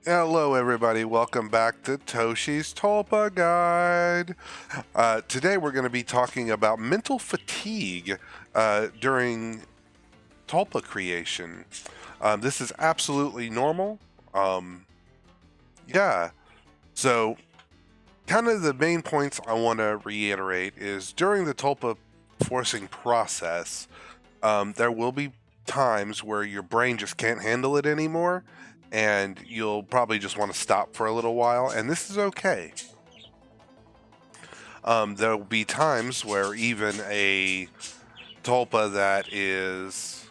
Hello everybody, welcome back to Toshi's Tulpa Guide. Today we're going to be talking about mental fatigue during Tulpa creation. This is absolutely normal. Um, yeah, so kind of the main points I want to reiterate is during the Tulpa forcing process, there will be times where your brain just can't handle it anymore, and you'll probably just want to stop for a little while, and this is okay. There'll be times where even a tulpa that is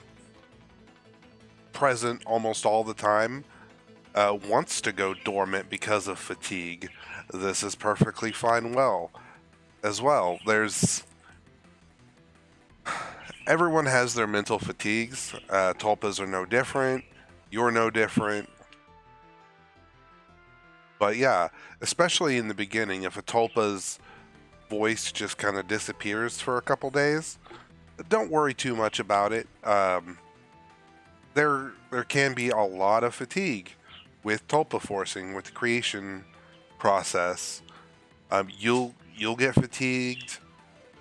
present almost all the time wants to go dormant because of fatigue. This is perfectly fine as well. Everyone has their mental fatigues. Tulpas are no different. You're no different. But yeah, especially in the beginning, if a tulpa's voice just kind of disappears for a couple days, don't worry too much about it. There can be a lot of fatigue with tulpa forcing, with the creation process. You'll get fatigued.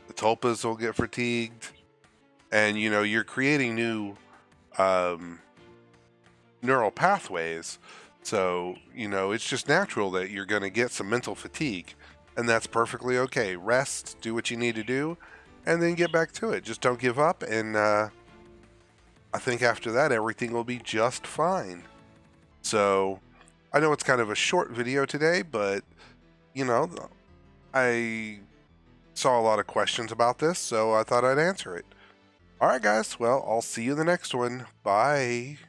The tulpas will get fatigued, and you're creating new neural pathways. So it's just natural that you're going to get some mental fatigue, and that's perfectly okay. Rest, do what you need to do, and then get back to it. Just don't give up, and I think after that everything will be just fine. So I know it's kind of a short video today, but I saw a lot of questions about this, so I thought I'd answer it. All right, guys. Well, I'll see you in the next one. Bye.